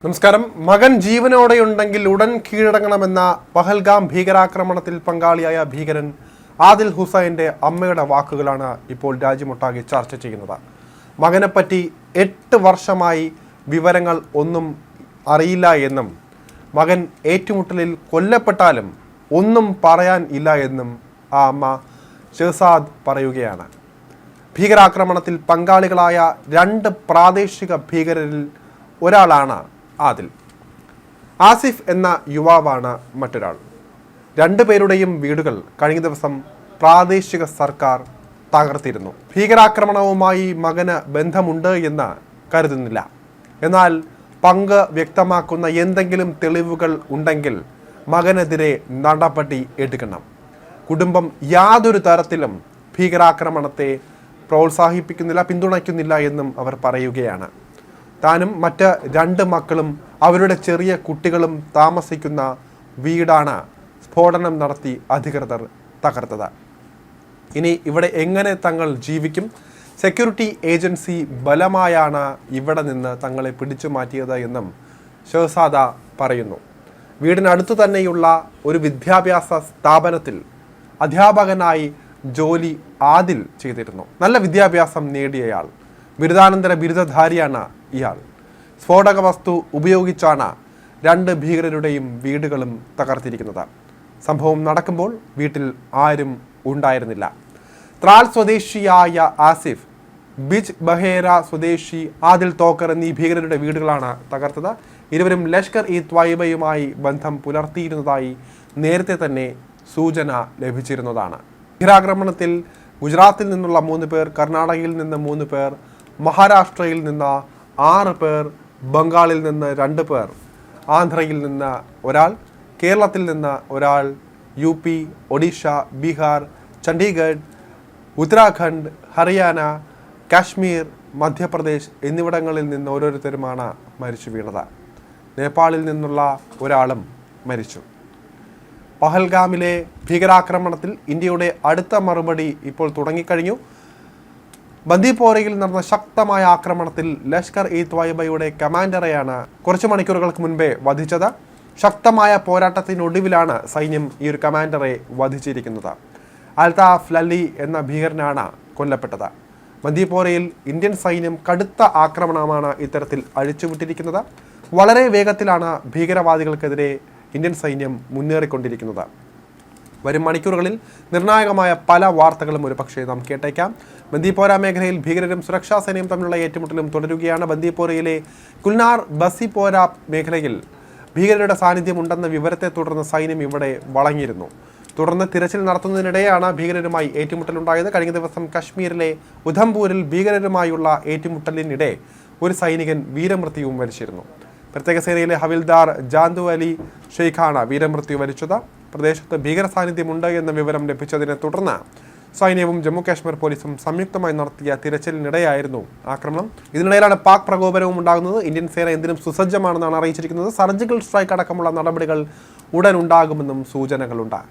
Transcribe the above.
നമസ്കാരം. മകൻ ജീവനോടെയുണ്ടെങ്കിൽ ഉടൻ കീഴടങ്ങണമെന്ന പഹൽഗാം ഭീകരാക്രമണത്തിൽ പങ്കാളിയായ ഭീകരൻ ആദിൽ ഹുസൈൻ്റെ അമ്മയുടെ വാക്കുകളാണ് ഇപ്പോൾ രാജ്യമൊട്ടാകെ ചർച്ച ചെയ്യുന്നത്. മകനെപ്പറ്റി 8 വർഷമായി വിവരങ്ങൾ ഒന്നും അറിയില്ല എന്നും മകൻ ഏറ്റുമുട്ടലിൽ കൊല്ലപ്പെട്ടാലും ഒന്നും പറയാൻ ഇല്ല എന്നും ആ അമ്മ ഷഹസാദ് പറയുകയാണ്. ഭീകരാക്രമണത്തിൽ പങ്കാളികളായ 2 പ്രാദേശിക ഭീകരരിൽ ഒരാളാണ് ആദിൽ. ആസിഫ് എന്ന യുവാവാണ് മറ്റൊരാൾ. 2 പേരുടെയും വീടുകൾ കഴിഞ്ഞ ദിവസം പ്രാദേശിക സർക്കാർ തകർത്തിരുന്നു. ഭീകരാക്രമണവുമായി മകന് ബന്ധമുണ്ട് എന്ന് കരുതുന്നില്ല. എന്നാൽ പങ്ക് വ്യക്തമാക്കുന്ന എന്തെങ്കിലും തെളിവുകൾ ഉണ്ടെങ്കിൽ മകനെതിരെ നടപടി എടുക്കണം. കുടുംബം യാതൊരു തരത്തിലും ഭീകരാക്രമണത്തെ പ്രോത്സാഹിപ്പിക്കുന്നില്ല, പിന്തുണയ്ക്കുന്നില്ല എന്നും അവർ പറയുകയാണ്. താനും മറ്റ് 2 മക്കളും അവരുടെ ചെറിയ കുട്ടികളും താമസിക്കുന്ന വീടാണ് സ്ഫോടനം നടത്തി അധികൃതർ തകർത്തത്. ഇനി ഇവിടെ എങ്ങനെ തങ്ങൾ ജീവിക്കും? സെക്യൂരിറ്റി ഏജൻസി ബലമായാണ് ഇവിടെ നിന്ന് തങ്ങളെ പിടിച്ചു മാറ്റിയത് എന്നും ഷഹസാദ പറയുന്നു. വീടിനടുത്തു തന്നെയുള്ള ഒരു വിദ്യാഭ്യാസ സ്ഥാപനത്തിൽ അധ്യാപകനായി ജോലി ആദിൽ ചെയ്തിരുന്നു. നല്ല വിദ്യാഭ്യാസം നേടിയയാൾ, ബിരുദാനന്തര ബിരുദധാരിയാണ് ഇയാൾ. സ്ഫോടക വസ്തു ഉപയോഗിച്ചാണ് 2 ഭീകരരുടെയും വീടുകളും തകർത്തിരിക്കുന്നത്. സംഭവം നടക്കുമ്പോൾ വീട്ടിൽ ആരും ഉണ്ടായിരുന്നില്ല. ത്രാൽ സ്വദേശിയായ ആസിഫ്, ബിജ് ബഹേര സ്വദേശി ആദിൽ തോക്കർ എന്നീ ഭീകരരുടെ വീടുകളാണ് തകർത്തത്. ഇരുവരും ലഷ്കർ ഇ ത്വയ്ബയുമായി ബന്ധം പുലർത്തിയിരുന്നതായി നേരത്തെ തന്നെ സൂചന ലഭിച്ചിരുന്നതാണ്. ഭീകരാക്രമണത്തിൽ ഗുജറാത്തിൽ നിന്നുള്ള 3 പേർ, കർണാടകയിൽ നിന്ന് 3 പേർ, മഹാരാഷ്ട്രയിൽ നിന്ന് 6 പേർ, ബംഗാളിൽ നിന്ന് 2 പേർ, ആന്ധ്രയിൽ നിന്ന് ഒരാൾ, കേരളത്തിൽ നിന്ന് ഒരാൾ, UP, ഒഡീഷ, ബീഹാർ, ചണ്ഡീഗഡ്, ഉത്തരാഖണ്ഡ്, ഹരിയാന, കാശ്മീർ, മധ്യപ്രദേശ് എന്നിവിടങ്ങളിൽ നിന്ന് ഓരോരുത്തരുമാണ് മരിച്ചു വീണത്. നേപ്പാളിൽ നിന്നുള്ള ഒരാളും മരിച്ചു. പഹൽഗാമിലെ ഭീകരാക്രമണത്തിൽ ഇന്ത്യയുടെ അടുത്ത മറുപടി ഇപ്പോൾ തുടങ്ങിക്കഴിഞ്ഞു. ബന്ദിപ്പോറയിൽ നടന്ന ശക്തമായ ആക്രമണത്തിൽ ലഷ്കർ ഇ ത്വയ്ബയുടെ കമാൻഡറെയാണ് കുറച്ച് മണിക്കൂറുകൾക്ക് മുൻപേ വധിച്ചത്. ശക്തമായ പോരാട്ടത്തിനൊടുവിലാണ് സൈന്യം ഈ ഒരു കമാൻഡറെ വധിച്ചിരിക്കുന്നത്. അൽതാഫ് ലല്ലി എന്ന ഭീകരനാണ് കൊല്ലപ്പെട്ടത്. ബന്ദിപ്പോറയിൽ ഇന്ത്യൻ സൈന്യം കടുത്ത ആക്രമണമാണ് ഇത്തരത്തിൽ അഴിച്ചുവിട്ടിരിക്കുന്നത്. വളരെ വേഗത്തിലാണ് ഭീകരവാദികൾക്കെതിരെ ഇന്ത്യൻ സൈന്യം മുന്നേറിക്കൊണ്ടിരിക്കുന്നത്. വരും മണിക്കൂറുകളിൽ നിർണായകമായ പല വാർത്തകളും ഒരു പക്ഷേ നാം കേട്ടേക്കാം. ബന്ദിപ്പോര മേഖലയിൽ ഭീകരരും സുരക്ഷാ സേനയും തമ്മിലുള്ള ഏറ്റുമുട്ടലും തുടരുകയാണ്. ബന്ദിപ്പോരയിലെ കുൽനാർ ബസിപ്പോര മേഖലയിൽ ഭീകരരുടെ സാന്നിധ്യം ഉണ്ടെന്ന വിവരത്തെ തുടർന്ന് സൈന്യം ഇവിടെ വളഞ്ഞിരുന്നു. തുടർന്ന് തിരച്ചിൽ നടത്തുന്നതിനിടെയാണ് ഭീകരരുമായി ഏറ്റുമുട്ടലുണ്ടായത്. കഴിഞ്ഞ ദിവസം കശ്മീരിലെ ഉധംപൂരിൽ ഭീകരരുമായുള്ള ഏറ്റുമുട്ടലിനിടെ ഒരു സൈനികൻ വീരമൃത്യുവും വരിച്ചിരുന്നു. പ്രത്യേക സേനയിലെ ഹവിൽദാർ ജാന്തു അലി ഷെയ്ഖാണ് വീരമൃത്യു വരിച്ചത്. പ്രദേശത്ത് ഭീകര സാന്നിധ്യമുണ്ട് എന്ന വിവരം ലഭിച്ചതിനെ തുടർന്ന് സൈന്യവും ജമ്മു കാശ്മീർ പോലീസും സംയുക്തമായി നടത്തിയ തിരച്ചിലിനിടെയായിരുന്നു ആക്രമണം. ഇതിനിടയിലാണ് പാക് പ്രകോപനവും ഉണ്ടാകുന്നത്. ഇന്ത്യൻ സേന എന്തിനും സുസജ്ജമാണെന്നാണ് അറിയിച്ചിരിക്കുന്നത്. സർജിക്കൽ സ്ട്രൈക്ക് അടക്കമുള്ള നടപടികൾ ഉടൻ ഉണ്ടാകുമെന്നും സൂചനകളുണ്ട്.